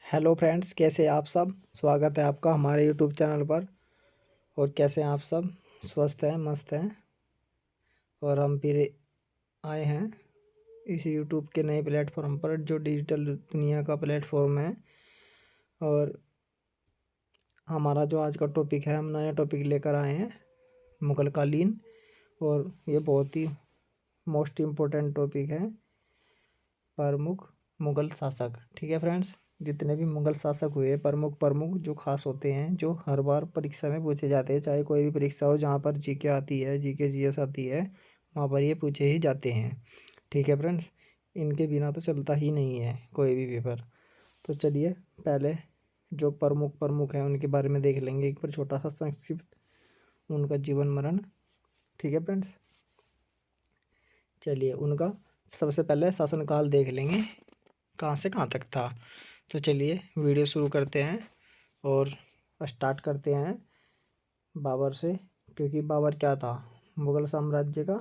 Hello friends, कैसे हैं आप सब। स्वागत है आपका हमारे यूट्यूब चैनल पर। और कैसे हैं आप सब, स्वस्थ हैं, मस्त हैं। और हम फिर आए हैं इस यूट्यूब के नए प्लेटफॉर्म पर, जो डिजिटल दुनिया का प्लेटफॉर्म है। और हमारा जो आज का टॉपिक है, हम नया टॉपिक लेकर आए हैं, मुगल कालीन। और ये बहुत ही मोस्ट इम्पोर्टेंट टॉपिक है, प्रमुख मुगल शासक। ठीक है फ्रेंड्स, जितने भी मुगल शासक हुए, प्रमुख प्रमुख जो खास होते हैं, जो हर बार परीक्षा में पूछे जाते हैं, चाहे कोई भी परीक्षा हो जहाँ पर जीके आती है, जीके जीएस आती है, वहाँ पर ये पूछे ही जाते हैं। ठीक है फ्रेंड्स, इनके बिना तो चलता ही नहीं है कोई भी पेपर। तो चलिए, पहले जो प्रमुख प्रमुख हैं उनके बारे में देख लेंगे एक बार, छोटा सा संक्षिप्त उनका जीवन मरण। ठीक है फ्रेंड्स, चलिए उनका सबसे पहले शासनकाल देख लेंगे, कहाँ से कहाँ तक था। तो चलिए वीडियो शुरू करते हैं और स्टार्ट करते हैं बाबर से। क्योंकि बाबर क्या था, मुगल साम्राज्य का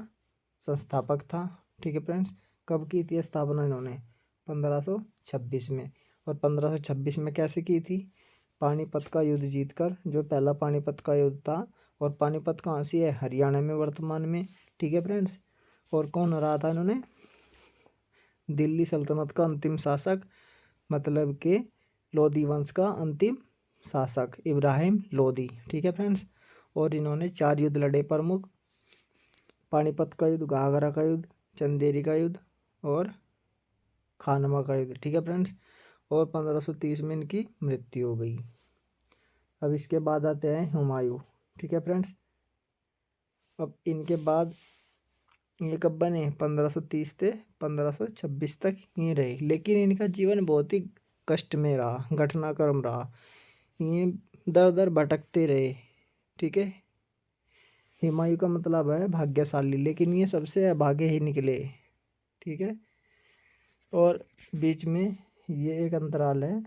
संस्थापक था। ठीक है फ्रेंड्स, कब की थी स्थापना इन्होंने, 1526 में। और 1526 में कैसे की थी, पानीपत का युद्ध जीतकर, जो पहला पानीपत का युद्ध था। और पानीपत कहाँ से है, हरियाणा में वर्तमान में। ठीक है फ्रेंड्स, और कौन हरा था इन्होंने, दिल्ली सल्तनत का अंतिम शासक, मतलब के लोधी वंश का अंतिम शासक इब्राहिम लोधी। ठीक है फ्रेंड्स, और इन्होंने 4 युद्ध लड़े प्रमुख, पानीपत का युद्ध, घाघरा का युद्ध, चंदेरी का युद्ध और खानवा का युद्ध। ठीक है फ्रेंड्स, और 1530 में इनकी मृत्यु हो गई। अब इसके बाद आते हैं हुमायूं। ठीक है फ्रेंड्स, अब इनके बाद ये कब बने, 1530 से 1526 तक ही रहे। लेकिन इनका जीवन बहुत ही कष्ट में रहा, घटनाक्रम रहा। ये दर दर भटकते रहे। ठीक है, हुमायूं का मतलब है भाग्यशाली, लेकिन ये सबसे अभागे ही निकले। ठीक है, और बीच में ये एक अंतराल है।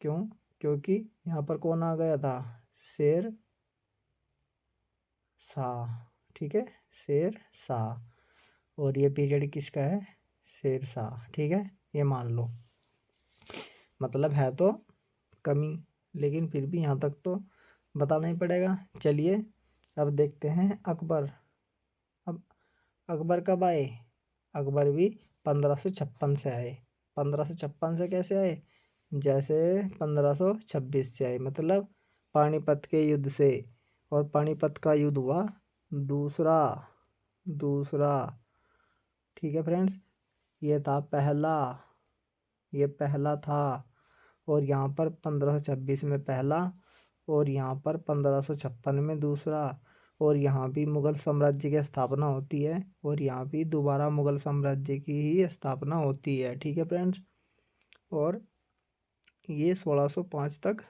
क्यों, क्योंकि यहाँ पर कौन आ गया था, शेर शाह। ठीक है, शेर शाह। और ये पीरियड किसका है, शेर शाह। ठीक है, ये मान लो, मतलब है तो कमी, लेकिन फिर भी यहाँ तक तो बताना ही पड़ेगा। चलिए अब देखते हैं अकबर। अब अकबर कब आए, अकबर भी 1556 से आए। 1556 से कैसे आए, जैसे 1526 से आए, मतलब पानीपत के युद्ध से। और पानीपत का युद्ध हुआ दूसरा दूसरा ठीक है फ्रेंड्स, ये था पहला, ये पहला था। और यहाँ पर 1526 में पहला, और यहाँ पर 1556 में दूसरा। और यहाँ भी मुगल साम्राज्य की स्थापना होती है, और यहाँ भी दोबारा मुगल साम्राज्य की ही स्थापना होती है। ठीक है फ्रेंड्स, और ये 1605 तक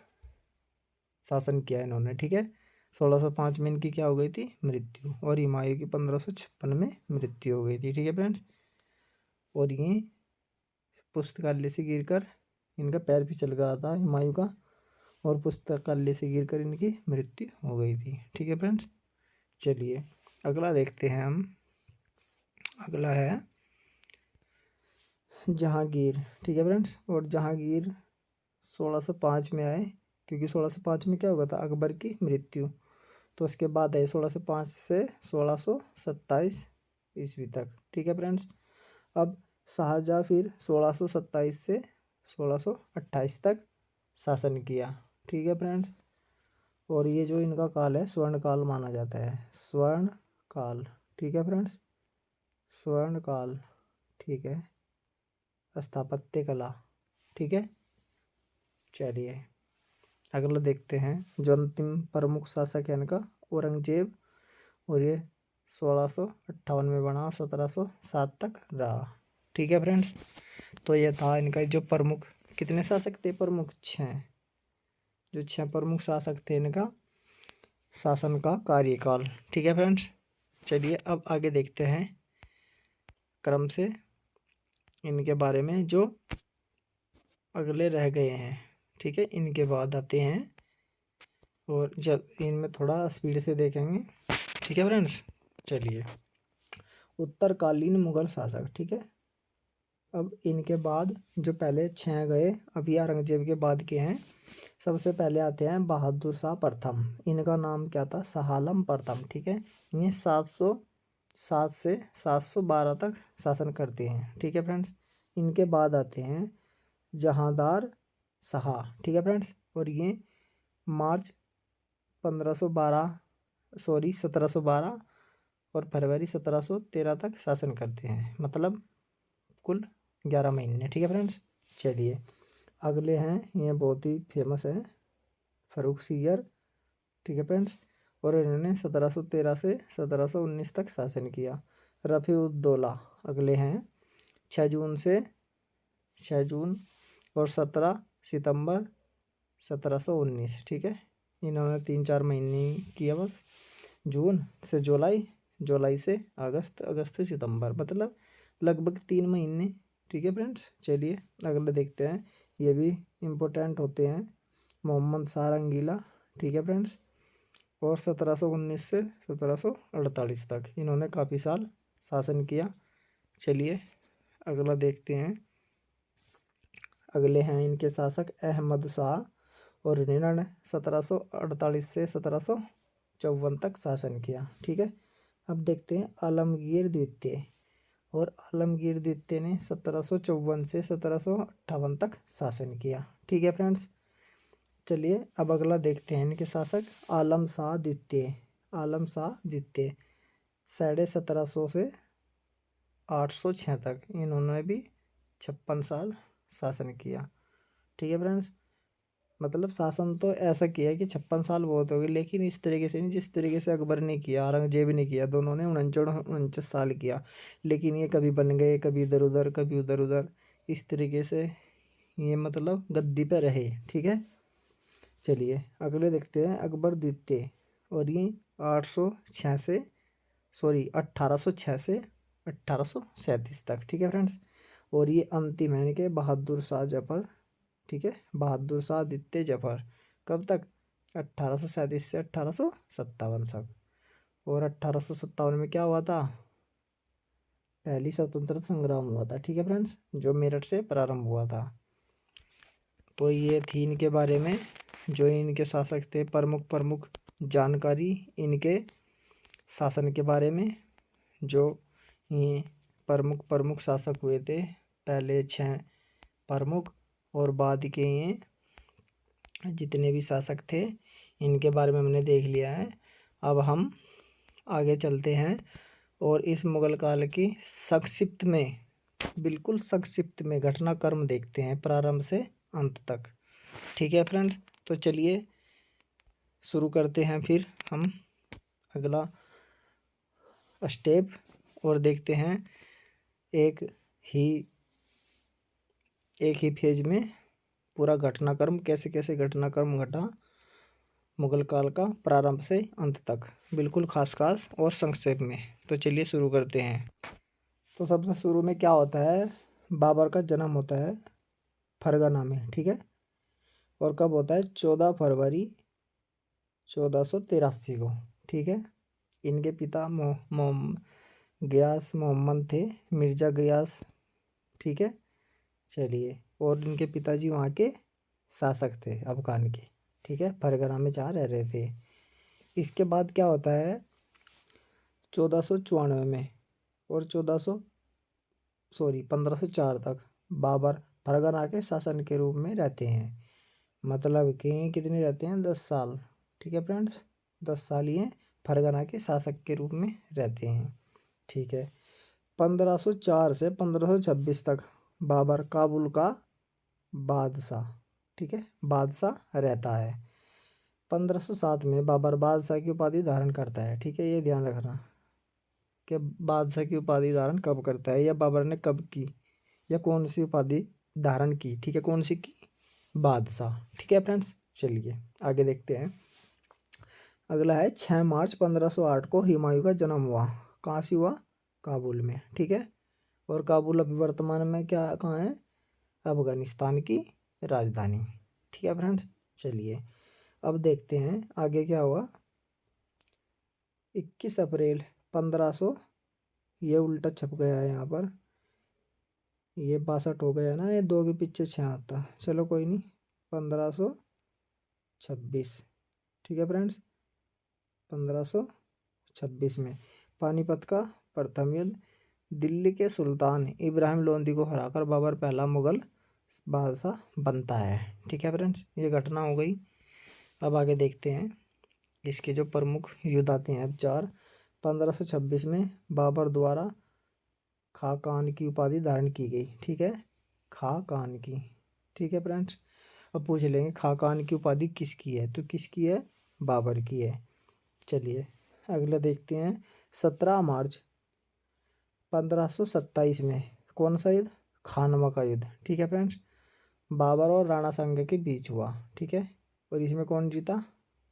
शासन किया इन्होंने। ठीक है, 1605 में इनकी क्या हो गई थी, मृत्यु। और हुमायूं की 1556 में मृत्यु हो गई थी। ठीक है फ्रेंड्स, और ये पुस्तकालय से गिरकर इनका पैर भी चल गया था हुमायूं का, और पुस्तकालय से गिरकर इनकी मृत्यु हो गई थी। ठीक है फ्रेंड्स, चलिए अगला देखते हैं हम। अगला है जहांगीर। ठीक है फ्रेंड्स, और जहांगीर 1605 में आए। क्योंकि 1605 में क्या होगा था, अकबर की मृत्यु। तो उसके बाद है 1605 से 1627 ईस्वी तक। ठीक है फ्रेंड्स, अब शाहजहाँ फिर 1627 से 1628 तक शासन किया। ठीक है फ्रेंड्स, और ये जो इनका काल है स्वर्ण काल माना जाता है, स्वर्ण काल। ठीक है फ्रेंड्स, स्वर्ण काल। ठीक है, स्थापत्य कला। ठीक है, चलिए अगला देखते हैं। जो अंतिम प्रमुख शासक है इनका, औरंगजेब। और ये 1658 में बना और 1707 तक रहा। ठीक है फ्रेंड्स, तो ये था इनका जो प्रमुख, कितने शासक थे प्रमुख, 6। जो 6 प्रमुख शासक थे इनका शासन का कार्यकाल। ठीक है फ्रेंड्स, चलिए अब आगे देखते हैं क्रम से इनके बारे में, जो अगले रह गए हैं। ठीक है, इनके बाद आते हैं, और जब इनमें थोड़ा स्पीड से देखेंगे। ठीक है फ्रेंड्स, चलिए उत्तरकालीन मुगल शासक। ठीक है, अब इनके बाद जो पहले 6 गए, अभी औरंगजेब के बाद के हैं। सबसे पहले आते हैं बहादुर शाह प्रथम। इनका नाम क्या था? शाह आलम प्रथम। ठीक है, ये 707 से 712 तक शासन करते हैं। ठीक है फ्रेंड्स। इनके बाद आते हैं जहांदार शाह। ठीक है फ्रेंड्स, और ये मार्च 1712 और फरवरी 1713 तक शासन करते हैं, मतलब कुल 11 महीने। ठीक है फ्रेंड्स। चलिए अगले हैं, ये बहुत ही फेमस है, फर्रुख सियर। ठीक है फ्रेंड्स, और इन्होंने 1713 से 1719 तक शासन किया। रफ़ी-उद-दौला अगले हैं, 6 जून और 17 सितंबर 1719। ठीक है, इन्होंने 3-4 महीने किया बस। जून से जुलाई, जुलाई से अगस्त, अगस्त से सितंबर, मतलब लगभग 3 महीने। ठीक है फ्रेंड्स। चलिए अगले देखते हैं, ये भी इम्पोर्टेंट होते हैं, मोहम्मद शाह रंगीला। ठीक है फ्रेंड्स, और 1719 से 1748 तक इन्होंने काफ़ी साल शासन किया। चलिए अगला देखते हैं। अगले हैं इनके शासक अहमद शाह, और इन्होंने 1748 से 1754 तक शासन किया। ठीक है, अब देखते हैं आलमगीर द्वितीय, और आलमगीर द्वितीय ने 1754 से 1758 तक शासन किया। ठीक है फ्रेंड्स। चलिए अब अगला देखते हैं इनके शासक आलम शाह द्वितीय। आलम शाह द्वितीय 1750 से 806 तक इन्होंने भी 56 साल शासन किया। ठीक है फ्रेंड्स, मतलब शासन तो ऐसा किया कि 56 साल बहुत हो गए, लेकिन इस तरीके से नहीं जिस तरीके से अकबर ने किया, औरंगजेब ने किया। दोनों ने 49 साल किया, लेकिन ये कभी बन गए, कभी इधर उधर, कभी उधर उधर, इस तरीके से ये मतलब गद्दी पे रहे। ठीक है। चलिए अगले देखते हैं अकबर द्वितीय, और ये 806 से 1806 से 1837 तक। ठीक है फ्रेंड्स, और ये अंतिम है इनके बहादुर शाह जफर। ठीक है, बहादुर शाह द्वितीय जफर कब तक? 1837 से 1857 तक। और 1857 में क्या हुआ था? पहली स्वतंत्रता संग्राम हुआ था। ठीक है फ्रेंड्स, जो मेरठ से प्रारंभ हुआ था। तो ये थी इनके बारे में, जो इनके शासक थे, प्रमुख जानकारी इनके शासन के बारे में। जो ये प्रमुख शासक हुए थे, पहले 6 प्रमुख, और बाद के ये जितने भी शासक थे, इनके बारे में हमने देख लिया है। अब हम आगे चलते हैं और इस मुगल काल की संक्षिप्त में, बिल्कुल संक्षिप्त में घटनाक्रम देखते हैं प्रारंभ से अंत तक। ठीक है फ्रेंड्स, तो चलिए शुरू करते हैं फिर हम अगला स्टेप, और देखते हैं एक ही फेज में पूरा घटनाक्रम, कैसे कैसे घटनाक्रम घटा मुगल काल का प्रारंभ से अंत तक, बिल्कुल खास और संक्षेप में। तो चलिए शुरू करते हैं। तो सबसे शुरू में क्या होता है, बाबर का जन्म होता है फरगना में। ठीक है, और कब होता है? 14 फरवरी 1483 को। ठीक है, इनके पिता गयास मोहम्मद थे, मिर्ज़ा गयास। ठीक है। चलिए, और इनके पिताजी वहाँ के शासक थे अफगान के। ठीक है, फरगना में जहाँ रह रहे थे। इसके बाद क्या होता है, 1494 में और 1504 तक बाबर फरगना के शासन के रूप में रहते हैं। मतलब कि कितने रहते हैं? 10 साल। ठीक है फ्रेंड्स, 10 साल ये फरगना के शासक के रूप में रहते हैं। ठीक है, 1504 से 1526 तक बाबर काबुल का बादशाह, ठीक है, बादशाह रहता है। 1507 में बाबर बादशाह की उपाधि धारण करता है। ठीक है, ये ध्यान रखना कि बादशाह की उपाधि धारण कब करता है, या बाबर ने कब की, या कौन सी उपाधि धारण की। ठीक है, कौन सी की? बादशाह। ठीक है फ्रेंड्स, चलिए आगे देखते हैं। अगला है 6 मार्च 1508 को हुमायूं का जन्म हुआ। कहाँ से हुआ? काबुल में। ठीक है, और काबुल अभी वर्तमान में क्या कहाँ है? अफगानिस्तान की राजधानी। ठीक है फ्रेंड्स, चलिए अब देखते हैं आगे क्या हुआ। 21 अप्रैल 1500, ये उल्टा छप गया है यहाँ पर, ये 62 हो गया ना, ये 2 के पीछे 6 आता, चलो कोई नहीं, 1526। ठीक है फ्रेंड्स, 1526 में पानीपत का प्रथम युद्ध, दिल्ली के सुल्तान इब्राहिम लोदी को हराकर बाबर पहला मुगल बादशाह बनता है। ठीक है फ्रेंड्स, ये घटना हो गई। अब आगे देखते हैं इसके जो प्रमुख युद्ध आते हैं अब 4। 1526 में बाबर द्वारा खाकान की उपाधि धारण की गई। ठीक है, खाकान की। ठीक है फ्रेंड्स, अब पूछ लेंगे खाकान की उपाधि किसकी है, तो किसकी है, बाबर की है। चलिए अगला देखते हैं। 17 मार्च 1527 में कौन सा युद्ध, खानवा का युद्ध। ठीक है फ्रेंड्स, बाबर और राणा सांगा के बीच हुआ। ठीक है, और इसमें कौन जीता,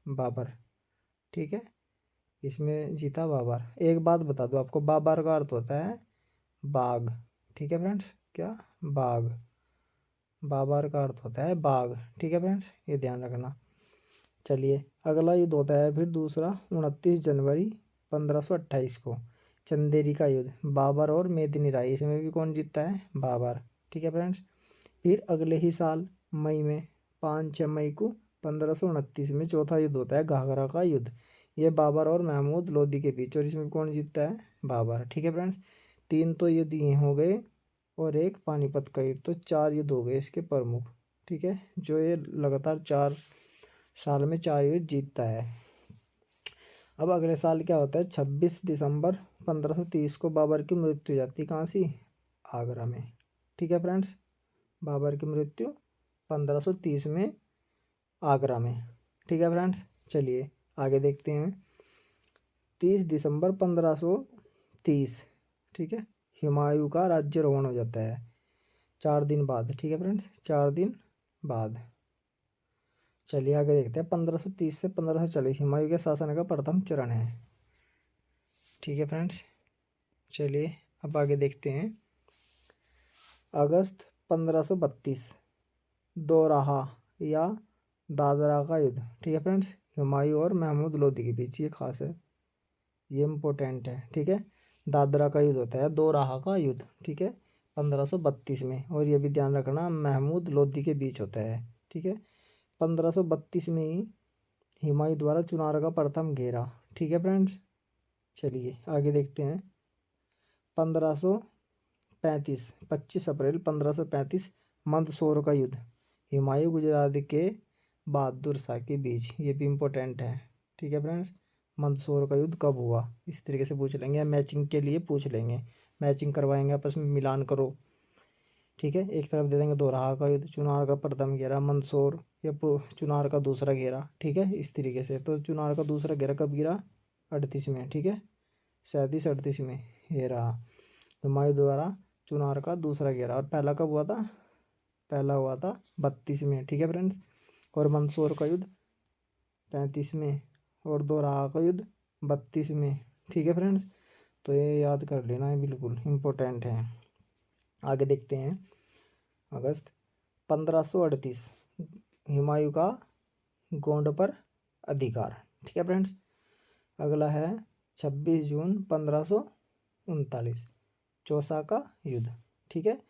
बाबर। ठीक है, इसमें जीता बाबर। एक बात बता दो आपको, बाबर का अर्थ होता है बाघ। ठीक है फ्रेंड्स, क्या, बाघ। बाबर का अर्थ होता है बाघ। ठीक है फ्रेंड्स, ये ध्यान रखना। चलिए अगला युद्ध होता है फिर दूसरा, 29 जनवरी 1528 को चंदेरी का युद्ध, बाबर और मेदिनी राय। इसमें भी कौन जीतता है, बाबर। ठीक है फ्रेंड्स, फिर अगले ही साल मई में 5-6 मई को 1529 में चौथा युद्ध होता है घाघरा का युद्ध, ये बाबर और महमूद लोदी के बीच, और इसमें कौन जीतता है, बाबर। ठीक है फ्रेंड्स, 3 तो युद्ध ये हो गए और एक पानीपत का युद्ध, तो 4 युद्ध हो गए इसके प्रमुख। ठीक है, जो ये लगातार 4 साल में 4 युद्ध जीतता है। अब अगले साल क्या होता है, 26 दिसंबर 1530 को बाबर की मृत्यु हो जाती है, कहाँ सी, आगरा में। ठीक है फ्रेंड्स, बाबर की मृत्यु 1530 में आगरा में। ठीक है फ्रेंड्स, चलिए आगे देखते हैं। 30 दिसंबर 1530, ठीक है, हुमायूं का राज्यारोहण हो जाता है 4 दिन बाद। ठीक है फ्रेंड्स, 4 दिन बाद। चलिए आगे देखते हैं। 1530 से 1540 हुमायूं के शासन का प्रथम चरण है। ठीक है फ्रेंड्स, चलिए अब आगे देखते हैं। अगस्त 1532 दोराहा या दादरा का युद्ध। ठीक है फ्रेंड्स, हुमायूं और महमूद लोदी के बीच, ये खास है, ये इम्पोर्टेंट है। ठीक है, दादरा का युद्ध होता है दोराहा का युद्ध। ठीक है, 1532 में, और ये भी ध्यान रखना महमूद लोदी के बीच होता है। ठीक है, 1532 में ही हुमायूं द्वारा चुनार का प्रथम घेरा। ठीक है फ्रेंड्स, चलिए आगे देखते हैं। 1535 25 अप्रैल 1535 मंदसौर का युद्ध, हुमायूं गुजरात के बहादुर शाह के बीच, ये भी इम्पोर्टेंट है। ठीक है फ्रेंड्स, मंदसौर का युद्ध कब हुआ, इस तरीके से पूछ लेंगे, मैचिंग के लिए पूछ लेंगे, मैचिंग करवाएंगे आपस में, मिलान करो। ठीक है, एक तरफ दे देंगे दोराहा का युद्ध, चुनार का प्रथम घेरा मंदसौर, या चुनार का दूसरा घेरा। ठीक है, इस तरीके से। तो चुनार का दूसरा घेरा कब गिरा, 38 में। ठीक है, 37-38 में ये रहा हुमायूं द्वारा चुनार का दूसरा घेरा, और पहला कब हुआ था, पहला हुआ था 32 में। ठीक है फ्रेंड्स, और मंदसौर का युद्ध 35 में, और दोराहा का युद्ध 32 में। ठीक है फ्रेंड्स, तो ये याद कर लेना है, बिल्कुल इम्पोर्टेंट है। आगे देखते हैं। अगस्त 1538 हुमायूं का गोंड पर अधिकार। ठीक है फ्रेंड्स, अगला है 26 जून 1539 चौसा का युद्ध। ठीक है,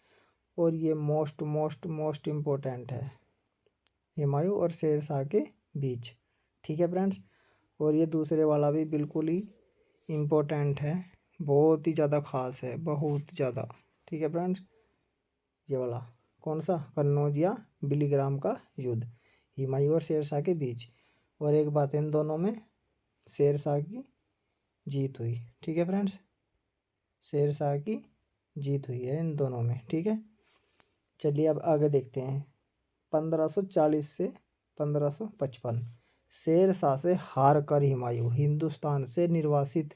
और ये मोस्ट मोस्ट मोस्ट इम्पोर्टेंट है, हुमायूं और शेर शाह के बीच। ठीक है फ्रेंड्स, और ये दूसरे वाला भी बिल्कुल ही इम्पोर्टेंट है, बहुत ही ज़्यादा खास है, बहुत ज़्यादा। ठीक है फ्रेंड्स, ये वाला कौन सा, कन्नौज या बिलीग्राम का युद्ध, हुमायूं और शेर शाह के बीच। और एक बात, इन दोनों में शेर शाह की जीत हुई। ठीक है फ्रेंड्स, शेर शाह की जीत हुई है इन दोनों में। ठीक है, चलिए अब आगे देखते हैं। 1540 से 1555 शेर शाह से हार कर हुमायूं हिंदुस्तान से निर्वासित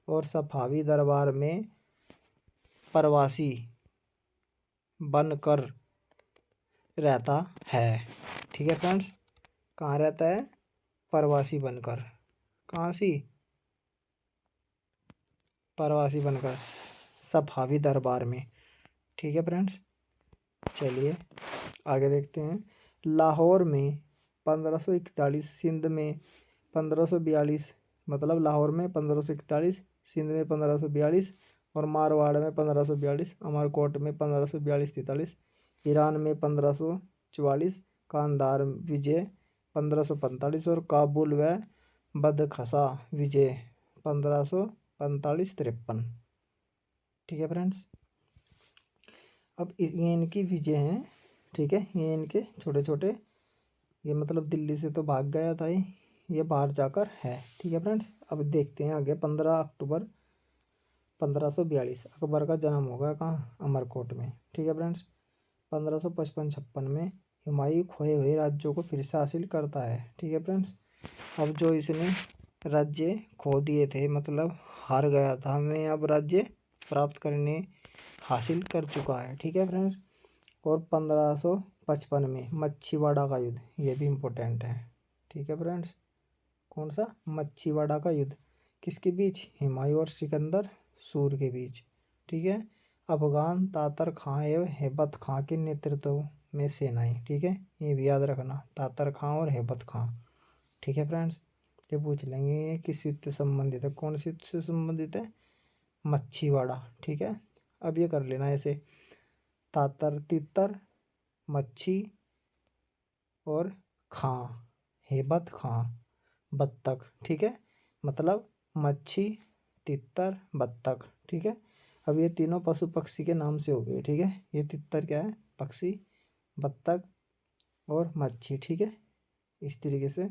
और सफावी दरबार में प्रवासी बनकर रहता है। ठीक है फ्रेंड्स, कहाँ रहता है, प्रवासी बनकर, कहाँ सी, प्रवासी बनकर सफावी दरबार में। ठीक है फ्रेंड्स, चलिए आगे देखते हैं। लाहौर में 1541, सिंध में 1542, मतलब लाहौर में 1541, सिंध में 1542, और मारवाड़ में 1542, अमरकोट में 1542-43, ईरान में 1544, कांधार विजय 1545 और काबुल व बदखसा विजय 1545-53। ठीक है फ्रेंड्स। अब ये इनकी विजय हैं। ठीक है, ये इनके छोटे छोटे, ये मतलब दिल्ली से तो भाग गया था ये बाहर जाकर है। ठीक है फ्रेंड्स। अब देखते हैं आगे। 15 अक्टूबर 1542 अकबर का जन्म होगा कहाँ? अमरकोट में। ठीक है फ्रेंड्स। 1555-56 में हुमायूं खोए हुए राज्यों को फिर से हासिल करता है। ठीक है फ्रेंड्स। अब जो इसने राज्य खो दिए थे, मतलब हार गया था, हमें अब राज्य प्राप्त करने हासिल कर चुका है। ठीक है फ्रेंड्स। और 1555 में मच्छीवाड़ा का युद्ध, ये भी इम्पोर्टेंट है। ठीक है फ्रेंड्स। कौन सा? मच्छीवाड़ा का युद्ध। किसके बीच? हुमायूं और सिकंदर सूर के बीच। ठीक है। अफगान तातर खां एवं हेबत खां के नेतृत्व में सेनाएं। ठीक है, ये भी याद रखना, तातर खां और हेबत खां। ठीक है फ्रेंड्स। ये पूछ लेंगे ये किस युद्ध से संबंधित है, कौन से युद्ध से संबंधित है? मच्छीवाड़ा। ठीक है। अब ये कर लेना ऐसे, तातर तितर, मच्छी और खां, हेबत खां, बत्तख। ठीक है, मतलब मच्छी, तितर, बत्तख। ठीक है। अब ये तीनों पशु पक्षी के नाम से हो गए। ठीक है, ये तितर क्या है? पक्षी, बत्तख और मच्छी। ठीक है, इस तरीके से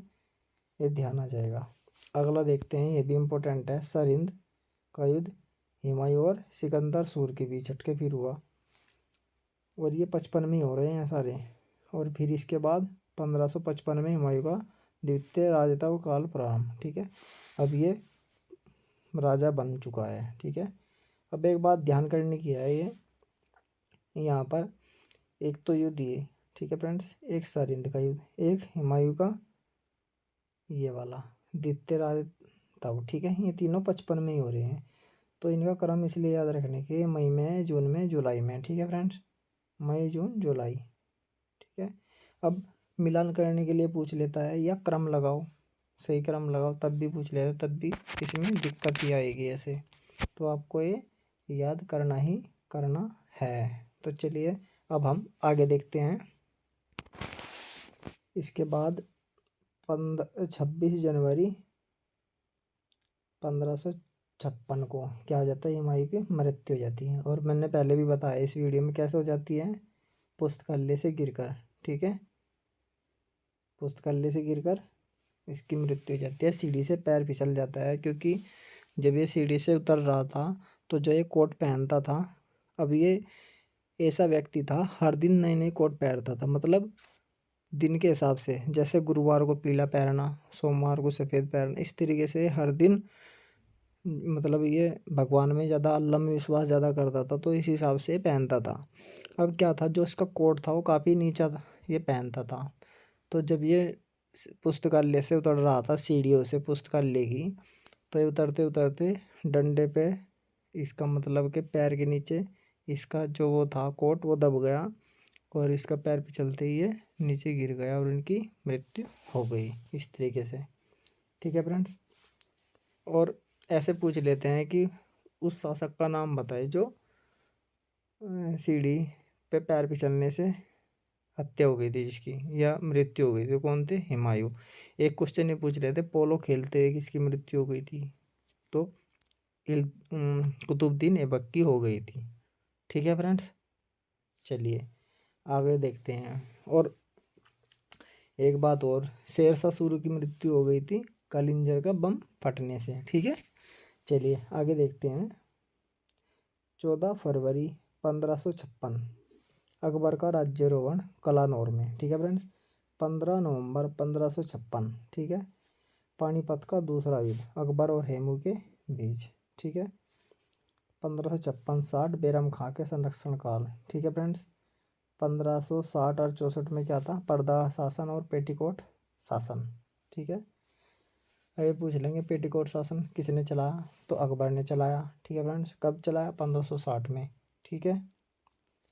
ये ध्यान आ जाएगा। अगला देखते हैं, ये भी इम्पोर्टेंट है। सरहिंद का युद्ध हुमायूं और सिकंदर सूर के बीच हटके फिर हुआ, और ये 55 में हो रहे हैं सारे। और फिर इसके बाद 1555 में हुमायूं का द्वितीय राजतव काल प्रारंभ। ठीक है, अब ये राजा बन चुका है। ठीक है। अब एक बात ध्यान करने की है, ये यहाँ पर एक तो युद्ध ये, ठीक है फ्रेंड्स, एक सरहिंद का युद्ध, एक हुमायूं का ये वाला द्वितीय राजतव। ठीक है, ये तीनों 55 में ही हो रहे हैं। तो इनका क्रम इसलिए याद रखने के, मई में, जून में, जुलाई में। ठीक है फ्रेंड्स, मई, जून, जुलाई। ठीक है। अब मिलान करने के लिए पूछ लेता है, या क्रम लगाओ, सही क्रम लगाओ, तब भी पूछ लेता है, तब भी इसमें दिक्कत ही आएगी ऐसे। तो आपको ये याद करना ही करना है। तो चलिए अब हम आगे देखते हैं। इसके बाद 26 जनवरी 1556 को क्या हो जाता है? हुमायूं की मृत्यु हो जाती है। और मैंने पहले भी बताया इस वीडियो में कैसे हो जाती है, पुस्तकालय से गिरकर। ठीक है, पुस्तकालय से गिरकर इसकी मृत्यु हो जाती है। सीढ़ी से पैर फिसल जाता है, क्योंकि जब ये सीढ़ी से उतर रहा था तो जो ये कोट पहनता था, अब ये ऐसा व्यक्ति था हर दिन नए नए कोट पहनता था, मतलब दिन के हिसाब से, जैसे गुरुवार को पीला पहनना, सोमवार को सफ़ेद पहनना, इस तरीके से हर दिन, मतलब ये भगवान में ज़्यादा, अल्लाह में विश्वास ज़्यादा करता था, तो इस हिसाब से पहनता था। अब क्या था, जो इसका कोट था वो काफ़ी नीचा था, ये पहनता था। तो जब ये पुस्तकालय से उतर रहा था, सीढ़ियों से पुस्तकालय की, तो ये उतरते उतरते डंडे पे, इसका मतलब कि पैर के नीचे इसका जो वो था कोट, वो दब गया, और इसका पैर फिसलते ही ये नीचे गिर गया और इनकी मृत्यु हो गई इस तरीके से। ठीक है फ्रेंड्स। और ऐसे पूछ लेते हैं कि उस शासक का नाम बताए जो सीढ़ी पे पैर फिसलने से हत्या हो गई थी जिसकी, या मृत्यु हो गई थी। कौन थे? हुमायूं। एक क्वेश्चन ये पूछ रहे थे, पोलो खेलते हुए किसकी मृत्यु हो गई थी? तो कुतुबुद्दीन ऐबक की हो गई थी। ठीक है फ्रेंड्स। चलिए आगे देखते हैं। और एक बात और, शेरशाह सूरी की मृत्यु हो गई थी कलिंजर का बम फटने से। ठीक है, चलिए आगे देखते हैं। 14 फरवरी 1556 अकबर का राज्यारोहण कलानौर में। ठीक है फ्रेंड्स। 15 नवंबर 1556, ठीक है, पानीपत का दूसरा युद्ध अकबर और हेमू के बीच। ठीक है। 1556-60 बैरम खां के संरक्षण काल। ठीक है फ्रेंड्स। 1560 और 64 में क्या था? पर्दा शासन और पेटीकोट शासन। ठीक है। ये पूछ लेंगे पेटीकोट शासन किसने चलाया? तो अकबर ने चलाया। ठीक है फ्रेंड्स। कब चलाया? 1560 में। ठीक है।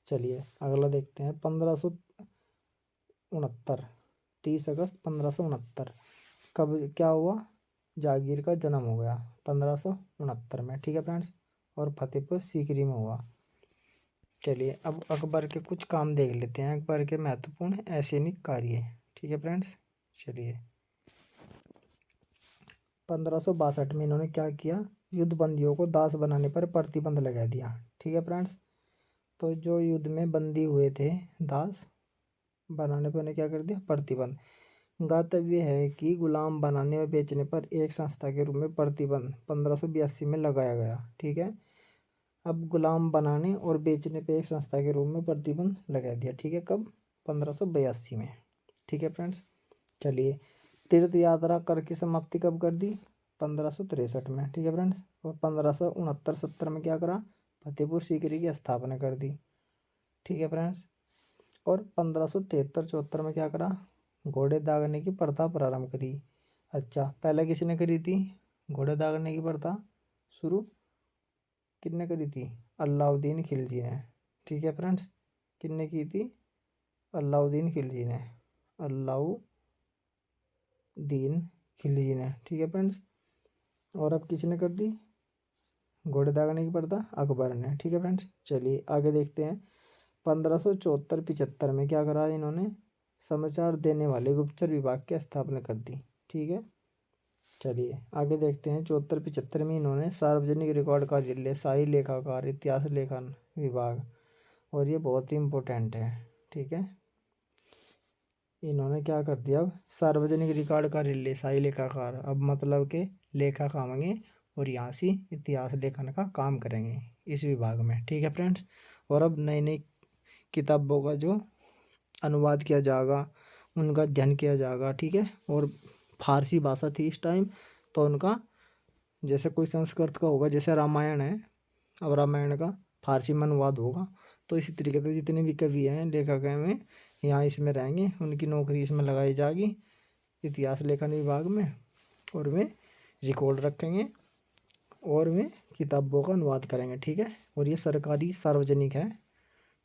चलिए अगला देखते हैं। 1569, 30 अगस्त 1569 कब क्या हुआ? जागीर का जन्म हो गया 1569 में। ठीक है फ्रेंड्स। और फतेहपुर सीकरी में हुआ। चलिए अब अकबर के कुछ काम देख लेते हैं, अकबर के महत्वपूर्ण ऐसेनिक कार्य। ठीक है फ्रेंड्स, चलिए 1562 में इन्होंने क्या किया, युद्ध बंदियों को दास बनाने पर प्रतिबंध लगा दिया। ठीक है फ्रेंड्स, तो जो युद्ध में बंदी हुए थे दास बनाने पर उन्हें क्या कर दिया, प्रतिबंध। ज्ञातव्य है कि गुलाम बनाने और बेचने पर एक संस्था के रूप में प्रतिबंध 1582 में लगाया गया। ठीक है, अब गुलाम बनाने और बेचने पर एक संस्था के रूप में प्रतिबंध लगा दिया। ठीक है, कब, 1582 में। ठीक है फ्रेंड्स, चलिए तीर्थ यात्रा कर की समाप्ति कब कर दी, 1563 में। ठीक है फ्रेंड्स, और 1569-70 में क्या करा, फतेहपुर सीकरी की स्थापना कर दी। ठीक है फ्रेंड्स, और 1573-74 में क्या करा, घोड़े दागने की प्रथा प्रारंभ करी। अच्छा, पहले किसने करी थी घोड़े दागने की प्रथा शुरू, किसने करी थी, अलाउद्दीन खिलजी ने। ठीक है फ्रेंड्स, किसने की थी, अलाउद्दीन खिलजी ने, अलाउद्दीन खिलजी ने। ठीक है फ्रेंड्स, और अब किसने कर दी घोड़े दागने की प्रथा, अकबर ने। ठीक है फ्रेंड्स, चलिए आगे देखते हैं। 1574-75 में क्या करा इन्होंने, समाचार देने वाले गुप्तचर विभाग की स्थापना कर दी। ठीक है, चलिए आगे देखते हैं। 74-75 में इन्होंने सार्वजनिक रिकॉर्ड कार्यालय, शाही लेखाकार, इतिहास लेखन विभाग, और ये बहुत ही इम्पोर्टेंट है। ठीक है, इन्होंने क्या कर दिया, अब सार्वजनिक रिकॉर्ड कार्यालय, शाही लेखाकार, अब मतलब के लेखा खाएंगे और यहाँ से इतिहास लेखन का काम करेंगे इस विभाग में। ठीक है फ्रेंड्स, और अब नई नई किताबों का जो अनुवाद किया जाएगा, उनका अध्ययन किया जाएगा। ठीक है, और फारसी भाषा थी इस टाइम, तो उनका जैसे कोई संस्कृत का होगा, जैसे रामायण है, अब रामायण का फारसी में अनुवाद होगा। तो इसी तरीके से जितने भी कवि हैं, लेखक हैं, वे यहाँ इसमें रहेंगे, उनकी नौकरी इसमें लगाई जाएगी इतिहास लेखन विभाग में, और वे रिकॉर्ड रखेंगे और वे किताबों का अनुवाद करेंगे। ठीक है, और ये सरकारी सार्वजनिक है।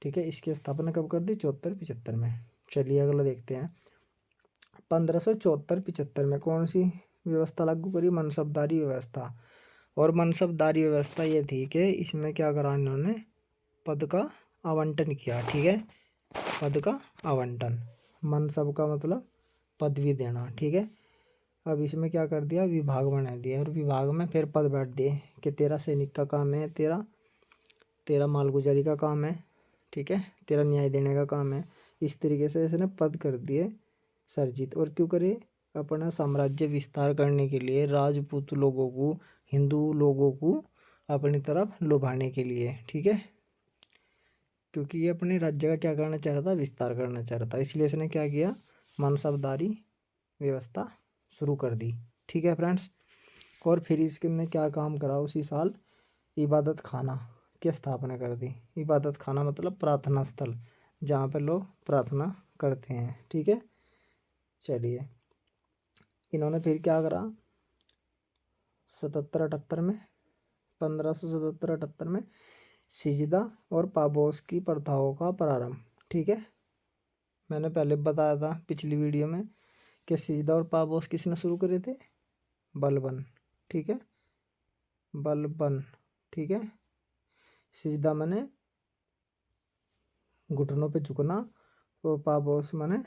ठीक है, इसकी स्थापना कब कर दी, 74-75 में। चलिए अगला देखते हैं। 1574-75 में कौन सी व्यवस्था लागू करी, मनसबदारी व्यवस्था। और मनसबदारी व्यवस्था ये थी कि इसमें क्या करा इन्होंने, पद का आवंटन किया। ठीक है, पद का आवंटन, मनसब का मतलब पदवी देना। ठीक है, अब इसमें क्या कर दिया, विभाग बना दिया, और विभाग में फिर पद बैठ दिए कि तेरा सैनिक का काम है, तेरा मालगुजारी का काम है। ठीक है, तेरा न्याय देने का काम है। इस तरीके से इसने पद कर दिए सर्जित। और क्यों करे, अपना साम्राज्य विस्तार करने के लिए, राजपूत लोगों को, हिंदू लोगों को अपनी तरफ लुभाने के लिए। ठीक है, क्योंकि ये अपने राज्य का क्या करना चाह रहा था, विस्तार करना चाह रहा था, इसलिए इसने क्या किया, मनसबदारी व्यवस्था शुरू कर दी। ठीक है फ्रेंड्स, और फिर इसने क्या काम करा, उसी साल इबादत खाना की स्थापना कर दी। इबादत खाना मतलब प्रार्थना स्थल, जहाँ पर लोग प्रार्थना करते हैं। ठीक है, चलिए इन्होंने फिर क्या करा, 77-78 में, 1577-78 में सिजदा और पाबोस की प्रथाओं का प्रारंभ। ठीक है, मैंने पहले बताया था पिछली वीडियो में कि सिजदा और पाबोस किसने शुरू करे थे, बलबन। ठीक है, बलबन। ठीक है, सिजदा मैंने घुटनों पे झुकना, और पाबोस मैंने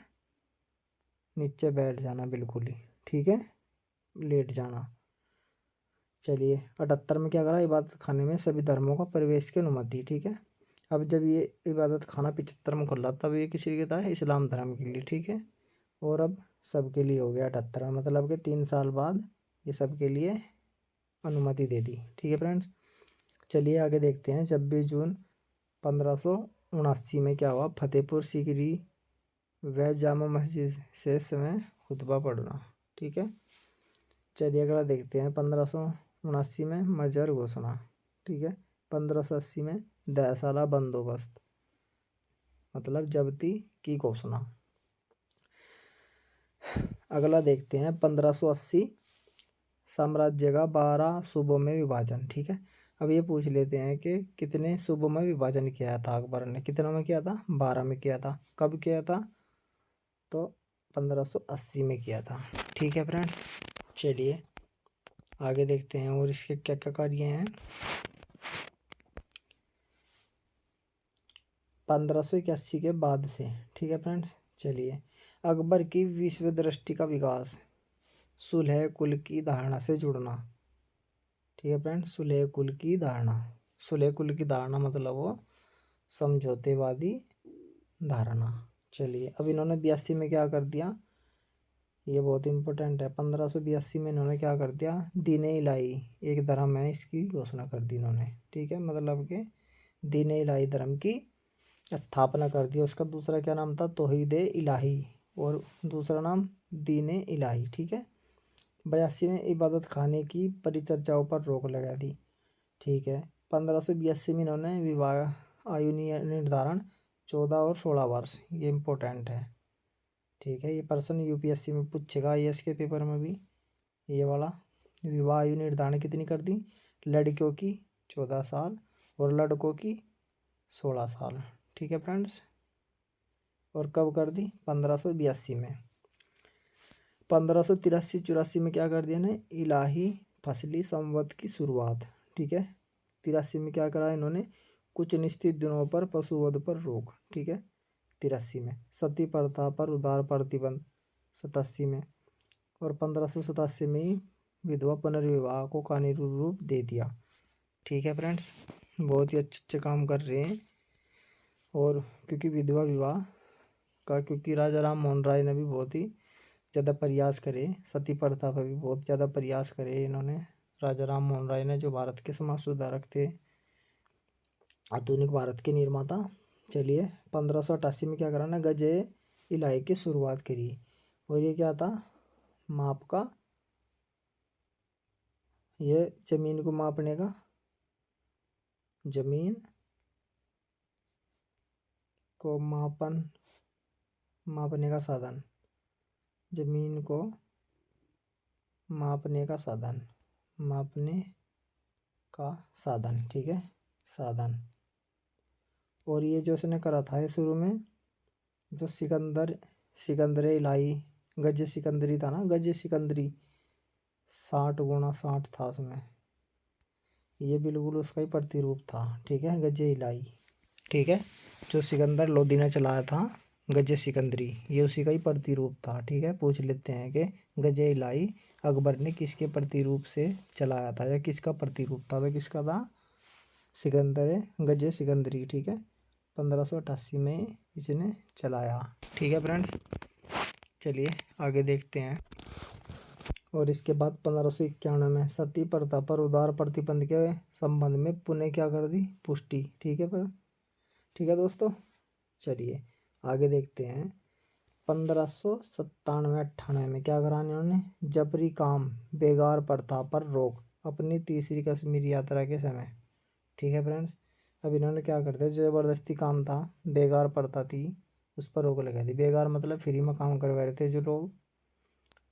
नीचे बैठ जाना बिल्कुल ही। ठीक है, लेट जाना। चलिए 78 में क्या करा, इबादत खाने में सभी धर्मों का प्रवेश की अनुमति। ठीक है, अब जब ये इबादत खाना 75 में खुला, तब ये किसी के था, इस्लाम धर्म के लिए। ठीक है, और अब सबके लिए हो गया 78 में, मतलब कि 3 साल बाद ये सबके लिए अनुमति दे दी। ठीक है फ्रेंड्स, चलिए आगे देखते हैं। 26 जून 1579 में क्या हुआ, फतेहपुर सीकरी व जामा मस्जिद से समय खुतबा पढ़ना। ठीक है, चलिए अगला देखते हैं। 1579 में मजर घोषणा। ठीक है, 1580 में दहसाला बंदोबस्त, मतलब जब्ती की घोषणा। अगला देखते हैं 1580 साम्राज्य का 12 सूबों में विभाजन। ठीक है, अब ये पूछ लेते हैं कि कितने सूबों में विभाजन किया था अकबर ने, कितनों में किया था, 12 में किया था। कब किया था, तो 1580 में किया था। ठीक है फ्रेंड, चलिए आगे देखते हैं और इसके क्या क्या कार्य हैं। 1581 के बाद से। ठीक है फ्रेंड्स, चलिए। अकबर की विश्व दृष्टि का विकास, सुलह कुल की धारणा से जुड़ना। ठीक है फ्रेंड्स, सुलह कुल की धारणा। सुलह कुल की धारणा मतलब वो समझौतेवादी धारणा। चलिए, अब इन्होंने 82 में क्या कर दिया, ये बहुत इंपॉर्टेंट है। 1582 में इन्होंने क्या कर दिया, दीन-ए इलाही एक धर्म है, इसकी घोषणा कर दी इन्होंने। ठीक है, मतलब कि दीन-ए इलाही धर्म की स्थापना कर दी। उसका दूसरा क्या नाम था, तौहीद-ए इलाही, और दूसरा नाम दीन-ए इलाही। ठीक है। 82 में इबादत खाने की परिचर्चाओं पर रोक लगा दी। ठीक है। 1582 में इन्होंने विवाह आयु निर्धारण 14 और 16 वर्ष, ये इम्पोर्टेंट है। ठीक है, ये पर्सन यूपीएससी में पूछेगा, आईएएस के पेपर में भी। ये वाला विवाह आयु निर्धारण कितनी कर दी, लड़कियों की 14 साल और लड़कों की 16 साल। ठीक है फ्रेंड्स, और कब कर दी, 1582 में। 1583-84 में क्या कर दिया ने, इलाही फसली संवत की शुरुआत। ठीक है, 83 में क्या करा इन्होंने, कुछ निश्चित दिनों पर पशुवध पर रोक। ठीक है, 83 में। सती प्रथा पर उदार प्रतिबंध 87 में, और 1587 में ही विधवा पुनर्विवाह को कानूनी रूप दे दिया। ठीक है फ्रेंड्स, बहुत ही अच्छे अच्छे काम कर रहे हैं। और क्योंकि विधवा विवाह का, क्योंकि राजा राम मोहन राय ने भी बहुत ही ज़्यादा प्रयास करे, सती प्रथा पर भी बहुत ज़्यादा प्रयास करे इन्होंने। राजा राम मोहन राय ने, जो भारत के समाज सुधारक थे, आधुनिक भारत के निर्माता। चलिए, 1588 में क्या करा ना, गजे इलाही की शुरुआत करी। और ये क्या था, माप का, ये जमीन को मापने का, जमीन को मापने का साधन, जमीन को मापने का साधन, मापने का साधन। ठीक है, साधन। और ये जो उसने करा था ये शुरू में, जो सिकंदर इलाही, गज सिकंदरी था ना, गज सिकंदरी 60x60 था उसमें, ये बिल्कुल उसका ही प्रतिरूप था। ठीक है, गज इलाही। ठीक है, जो सिकंदर लोदी ने चलाया था गज सिकंदरी, ये उसी का ही प्रतिरूप था। ठीक है, पूछ लेते हैं कि गज इलाही अकबर ने किसके प्रतिरूप से चलाया था, या किसका प्रतिरूप था, तो किसका था, सिकंदर गज सिकंदरी। ठीक है, 1588 में इसने चलाया। ठीक है फ्रेंड्स, चलिए आगे देखते हैं। और इसके बाद 1591 में सती प्रथा पर उदार प्रतिबंध के संबंध में पुनः क्या कर दी, पुष्टि। ठीक है ठीक है दोस्तों, चलिए आगे देखते हैं। 1597-98 में क्या करा इन्होंने, जबरी काम बेगार प्रथा पर रोक अपनी तीसरी कश्मीर यात्रा के समय। ठीक है फ्रेंड्स, अब इन्होंने क्या कर दिया, ज़बरदस्ती काम था, बेगार प्रथा थी, उस पर रोक लगा दी। बेगार मतलब फ्री में काम करवा रहे थे जो लोग,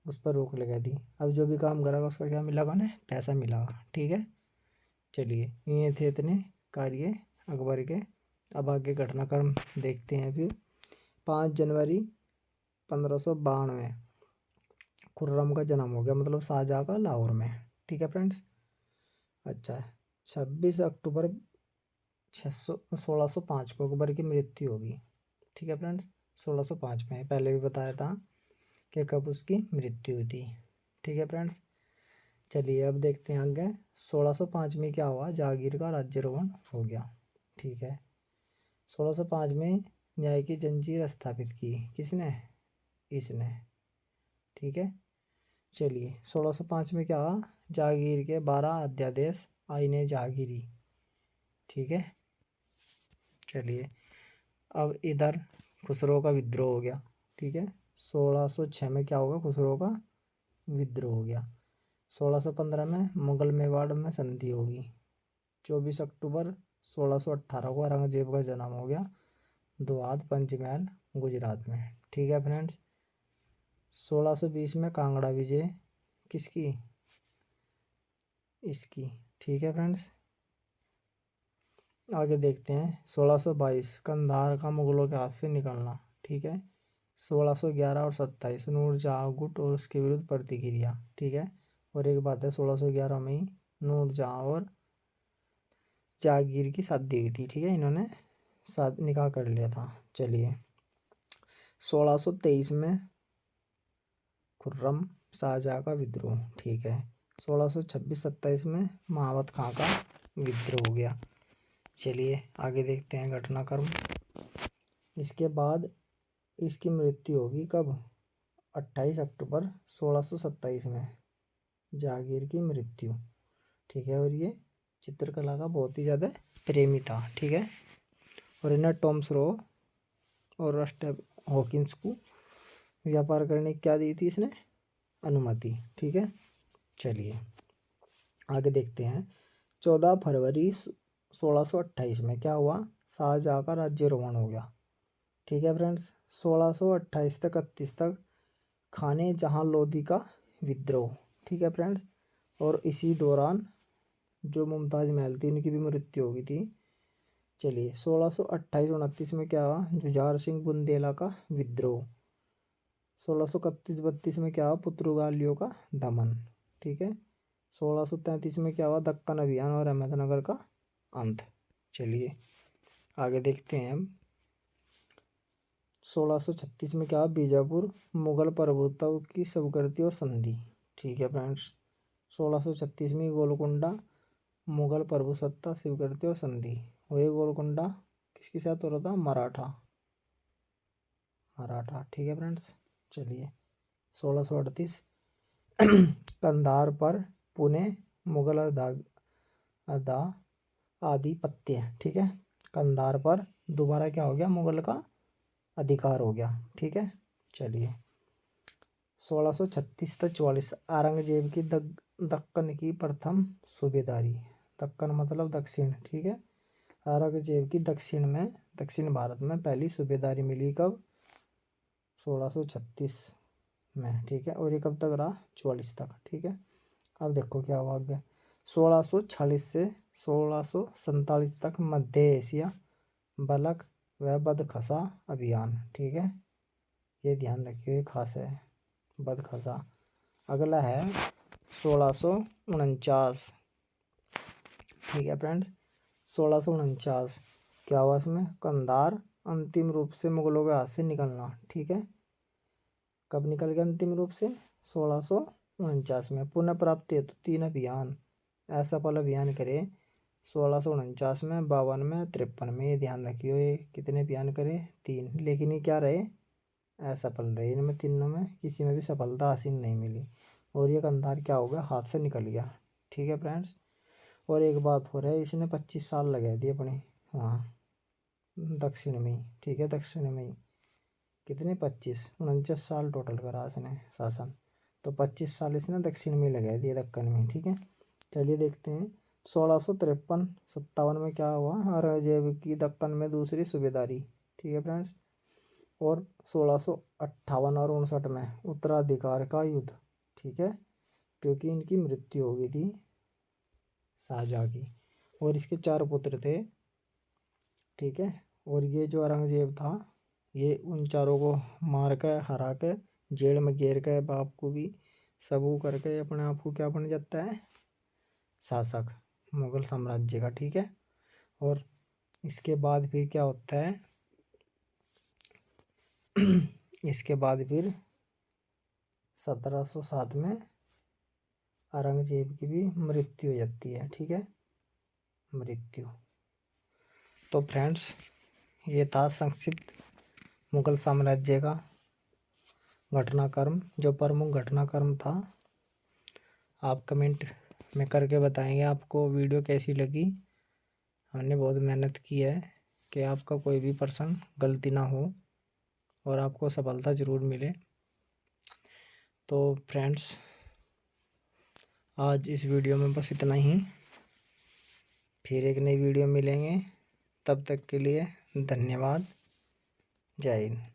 उस पर रोक लगा दी। अब जो भी काम करेगा उसका क्या मिलेगा, उन्हें पैसा मिलेगा। ठीक है, चलिए ये थे इतने कार्य अकबर के। अब आगे घटनाक्रम देखते हैं। फिर 5 जनवरी 1592 खुर्रम का जन्म हो गया, मतलब शाहजहाँ का, लाहौर में। ठीक है फ्रेंड्स, अच्छा। 26 अक्टूबर 1605 को अकबर की मृत्यु होगी। ठीक है फ्रेंड्स, 1605 में, पहले भी बताया था कि कब उसकी मृत्यु हुई थी। ठीक है फ्रेंड्स, चलिए अब देखते हैं आगे। 1605 में क्या हुआ, जहांगीर का राज्यारोहण हो गया। ठीक है, 1605 में न्याय की जंजीर स्थापित की, किसने, इसने। ठीक है, चलिए 1605 में क्या हुआ, जहांगीर के 12 अध्यादेश आईने जहांगीरी। ठीक है, चलिए अब इधर खुसरो का विद्रोह हो गया। ठीक है, 1606 में क्या होगा, खुसरो का विद्रोह हो गया। 1615 में मुगल मेवाड़ में संधि होगी। 24 अक्टूबर 1618 को औरंगजेब का जन्म हो गया, दुआद पंचमहल गुजरात में। ठीक है फ्रेंड्स, 1620 में कांगड़ा विजय किसकी, इसकी। ठीक है फ्रेंड्स, आगे देखते हैं। 1622 कंधार का मुगलों के हाथ से निकलना। ठीक है, 1611 और 27 नूरजहाँ गुट और उसके विरुद्ध प्रतिक्रिया। ठीक है, और एक बात है, 1611 में ही नूरजहाँ और जहांगीर की शादी हुई थी। ठीक है, इन्होंने साथ निकाह कर लिया था। चलिए 1623 में खुर्रम शाहजहाँ का विद्रोह, ठीक है। 1626-27 में महावत खां का विद्रोह हो गया। चलिए आगे देखते हैं घटनाक्रम। इसके बाद इसकी मृत्यु होगी कब? 28 अक्टूबर 1627 में जहांगीर की मृत्यु, ठीक है। और ये चित्रकला का बहुत ही ज़्यादा प्रेमी था, ठीक है। और इन्हें टॉमस रो और स्टेप हॉकिंस को व्यापार करने की क्या दी थी इसने? अनुमति, ठीक है। चलिए आगे देखते हैं। 14 फरवरी 1628 में क्या हुआ? शाहजहाँ का राज्यारोहण हो गया, ठीक है फ्रेंड्स। 1628 तक 31 तक खाने जहां लोधी का विद्रोह, ठीक है फ्रेंड्स। और इसी दौरान जो मुमताज़ महल थी उनकी भी मृत्यु हो गई थी। चलिए 1628-29 में क्या हुआ? जुझार सिंह बुंदेला का विद्रोह। 1631-32 में क्या हुआ? पुर्तगालियों का दमन, ठीक है। 1633 में क्या हुआ? दक्कन अभियान और अहमदनगर का अंत। चलिए आगे देखते हैं हम। 1636 में क्या हुआ? बीजापुर मुगल प्रभुत्व की स्वीकृति और संधि, ठीक है फ्रेंड्स। 1636 में गोलकुंडा मुगल प्रभुसत्ता स्वीकृति और संधि। और ये गोलकुंडा किसके साथ हो रहा था? मराठा, ठीक है फ्रेंड्स। चलिए 1638 कंधार पर पुणे मुगल आधिपत्य, ठीक है। कंधार पर दोबारा क्या हो गया? मुगल का अधिकार हो गया, ठीक है। चलिए 1636 तक 44 औरंगजेब की दक्कन की प्रथम सूबेदारी। दक्कन मतलब दक्षिण, ठीक है। औरंगजेब की दक्षिण भारत में पहली सूबेदारी मिली कब? 1636 में, ठीक है। और ये कब तक रहा? 44 तक, ठीक है। अब देखो क्या हुआ आगे। 1640 से 1647 तक मध्य एशिया बलक व बदखसा अभियान, ठीक है। ये ध्यान रखिए, खास है बदखसा। अगला है 1649, ठीक है फ्रेंड्स। 1649 क्या हुआ इसमें? कंधार अंतिम रूप से मुगलों के हाथ से निकलना, ठीक है। कब निकल गया अंतिम रूप से? 1649 में। पुनः प्राप्ति हेतु 3 अभियान असफल अभियान करे 1649 में, 52 में, 53 में। ये ध्यान रखियो, ये कितने अभियान करे? 3। लेकिन ये क्या रहे? असफल रहे। इनमें तीनों में किसी में भी सफलता हासिल नहीं मिली। और ये कंधार क्या हो गया? हाथ से निकल गया, ठीक है फ्रेंड्स। और एक बात हो रहा है, इसने 25 साल लगा दिए अपने वहाँ दक्षिण में ही, ठीक है। दक्षिण में ही कितने? 49 साल टोटल करा इसने शासन। तो 25 साल इसने दक्षिण में लगा दिए, दक्कन में, ठीक है। चलिए देखते हैं 1653-57 में क्या हुआ? औरंगजेब की दक्कन में दूसरी सूबेदारी, ठीक है फ्रेंड्स। और 1658 और 59 में उत्तराधिकार का युद्ध, ठीक है। क्योंकि इनकी मृत्यु हो गई थी शाहजहाँ की। और इसके 4 पुत्र थे, ठीक है। और ये जो औरंगजेब था ये उन चारों को मार कर हरा के जेल में घेर के बाप को भी सबू करके अपने आप को क्या बन जाता है? शासक मुगल साम्राज्य का, ठीक है। और इसके बाद फिर क्या होता है? इसके बाद फिर 1707 में औरंगजेब की भी मृत्यु हो जाती है, ठीक है। मृत्यु। तो फ्रेंड्स ये था संक्षिप्त मुगल साम्राज्य का घटनाक्रम, जो प्रमुख घटनाक्रम था। आप कमेंट में करके बताएंगे आपको वीडियो कैसी लगी। हमने बहुत मेहनत की है कि आपका कोई भी पर्सन गलती ना हो और आपको सफलता ज़रूर मिले। तो फ्रेंड्स आज इस वीडियो में बस इतना ही। फिर एक नई वीडियो मिलेंगे, तब तक के लिए धन्यवाद। जय हिंद।